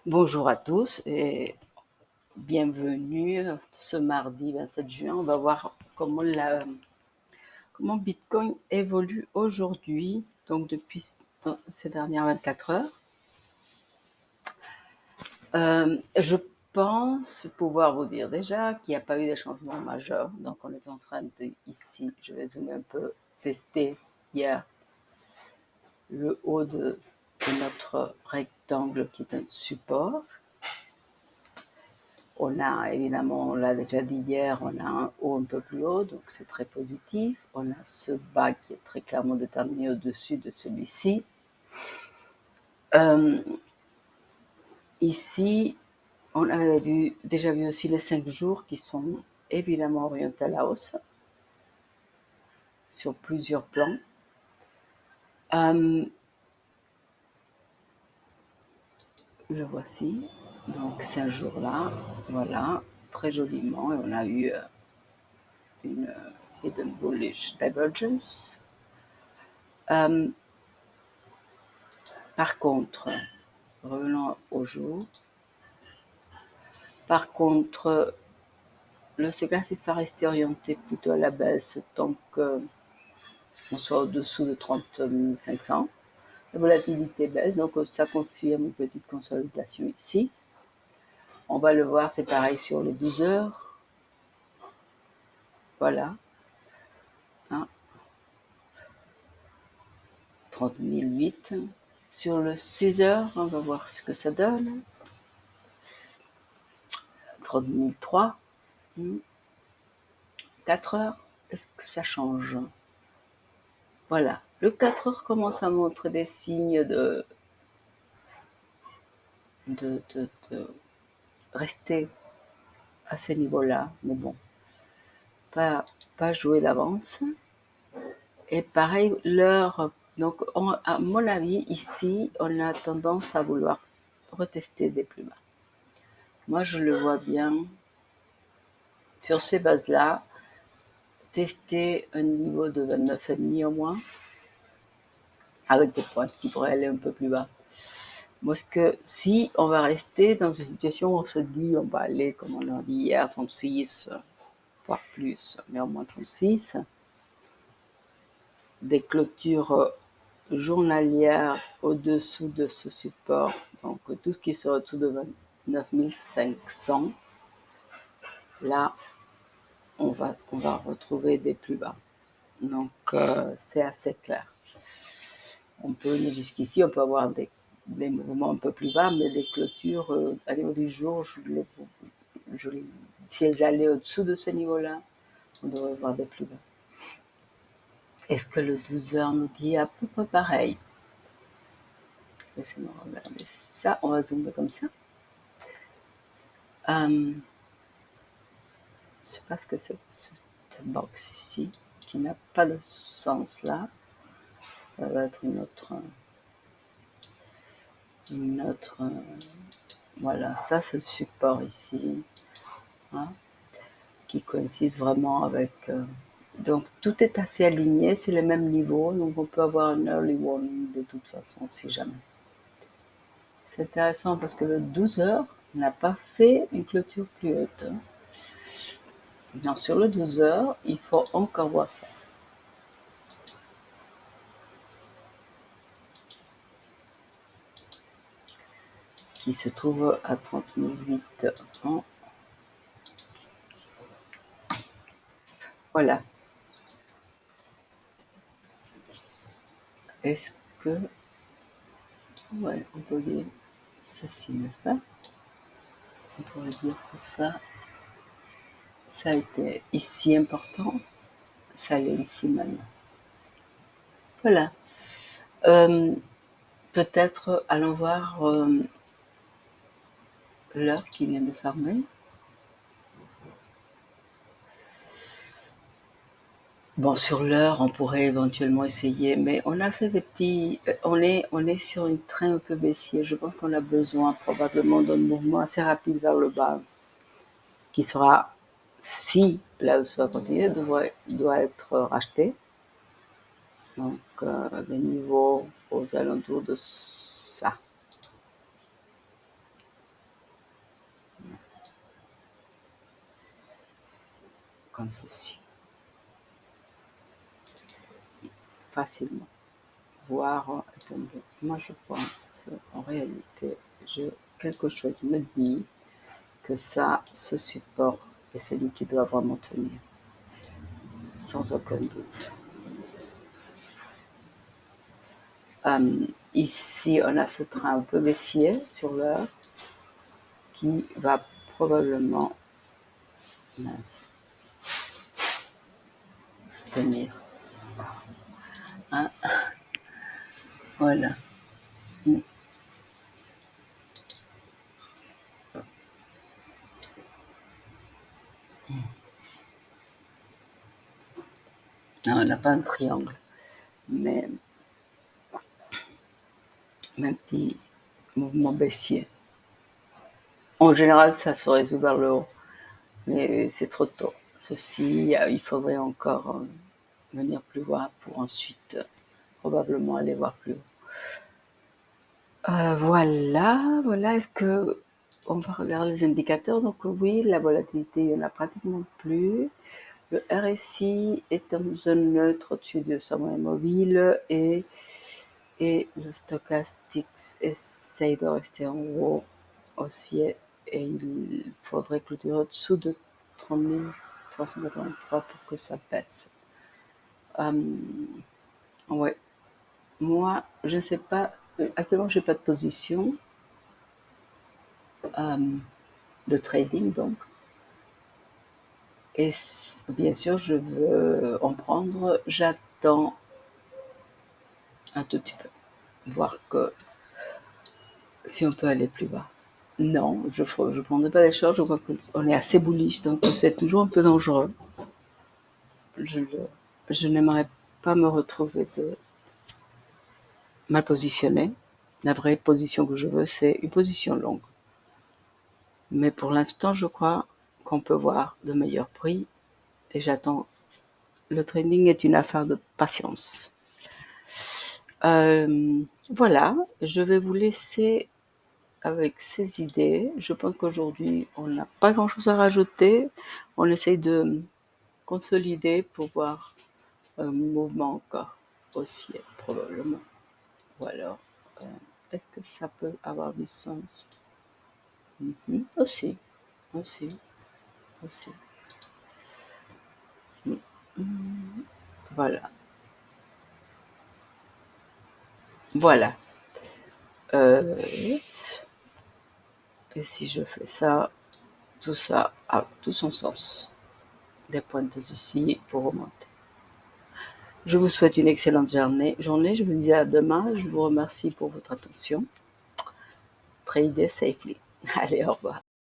Bonjour à tous et bienvenue ce mardi 27 juin. On va voir comment Bitcoin évolue aujourd'hui, donc depuis ces dernières 24 heures. Je pense pouvoir vous dire déjà qu'il n'y a pas eu de changement majeur. Donc on est en train de, ici, je vais zoomer un peu, tester hier le haut de notre rectangle qui est un support. On a évidemment, on l'a déjà dit hier, on a un haut un peu plus haut, donc c'est très positif. On a ce bas qui est très clairement déterminé au-dessus de celui-ci. Ici, on avait déjà vu aussi les 5 jours qui sont évidemment orientés à la hausse sur plusieurs plans. Le voici, donc 5 jours là, voilà, très joliment, et on a eu une hidden bullish divergence. Par contre, revenons au jour. Par contre, le stochastique va rester orienté plutôt à la baisse tant qu'on soit au-dessous de 30 500. La volatilité baisse, donc ça confirme une petite consolidation ici. On va le voir, c'est pareil sur les 12 heures. Voilà. 30 008. Sur le 6 heures, on va voir ce que ça donne. 30 003. 4 heures, est-ce que ça change? Voilà. Le 4 heures commence à montrer des signes de rester à ce niveau-là. Mais bon, pas jouer d'avance. Et pareil, l'heure. Donc, à mon avis, ici, on a tendance à vouloir retester des plus bas. Moi, je le vois bien sur ces bases-là, tester un niveau de 29,5 au moins, avec des points qui pourraient aller un peu plus bas. Moi, si on va rester dans une situation où on se dit on va aller, comme on l'a dit hier, 36, voire plus, mais au moins 36, des clôtures journalières au-dessous de ce support, donc tout ce qui sera au-dessous de 29 500, là, on va retrouver des plus bas. Donc, c'est assez clair. On peut venir jusqu'ici, on peut avoir des mouvements un peu plus bas, mais des clôtures, à niveau du jour, si elles allaient au-dessous de ce niveau-là, on devrait voir des plus bas. Est-ce que le 12 heures nous dit à peu près pareil? Laissez-moi regarder ça. On va zoomer comme ça. Je ne sais pas ce que c'est cette box ici, qui n'a pas de sens là. Ça va être une autre. Voilà, ça c'est le support ici, hein, qui coïncide vraiment avec. Donc tout est assez aligné, c'est les mêmes niveaux, donc on peut avoir un early warning de toute façon, si jamais. C'est intéressant parce que le 12 heures n'a pas fait une clôture plus haute. Non, sur le 12 heures, il faut encore voir ça. Qui se trouve à 30 008 ans. Voilà. Est-ce que. Ouais, on peut dire ceci, n'est-ce pas? On pourrait dire que ça a été ici important, ça l'est ici maintenant. Voilà. Peut-être allons voir l'heure qui vient de fermer. Bon, sur l'heure, on pourrait éventuellement essayer, mais on a fait des petits. On est sur une traîne un peu baissière. Je pense qu'on a besoin probablement d'un mouvement assez rapide vers le bas, qui sera, si la hausse va continuer, doit être racheté. Donc, des niveaux aux alentours de ça. comme ceci, facilement. Voir, attendez, moi je pense, en réalité, quelque chose me dit que ça, ce support est celui qui doit vraiment tenir, sans aucun doute. Ici, on a ce train un peu baissier sur l'heure qui va probablement tenir. Hein? Voilà. Non, on n'a pas un triangle, mais un petit mouvement baissier. En général, ça se résout vers le haut, mais c'est trop tôt. Ceci, il faudrait encore venir plus bas pour ensuite probablement aller voir plus haut. Voilà. Est-ce que on va regarder les indicateurs? Donc oui, la volatilité, il n'y en a pratiquement plus. Le RSI est en zone neutre au-dessus de sa moyenne mobile et le stochastique essaye de rester en haut haussier et il faudrait clôturer au-dessous de 30 383 pour que ça baisse. Ouais. Moi, je ne sais pas, actuellement, je n'ai pas de position de trading, donc. Et bien sûr, je veux en prendre. J'attends un tout petit peu, voir que si on peut aller plus bas. Non, je ne prendrai pas les shorts. Je vois qu'on est assez bullish, donc c'est toujours un peu dangereux. Je n'aimerais pas me retrouver mal positionné. La vraie position que je veux, c'est une position longue. Mais pour l'instant, je crois qu'on peut voir de meilleurs prix et j'attends. Le trading est une affaire de patience. Voilà, je vais vous laisser avec ces idées. Je pense qu'aujourd'hui, on n'a pas grand-chose à rajouter. On essaye de consolider pour voir un mouvement encore haussier, probablement. Ou alors, est-ce que ça peut avoir du sens? Aussi. Voilà. Et si je fais ça, tout ça a tout son sens. Des pointes ici pour remonter. Je vous souhaite une excellente journée. Je vous dis à demain. Je vous remercie pour votre attention. Tradez safely. Allez, au revoir.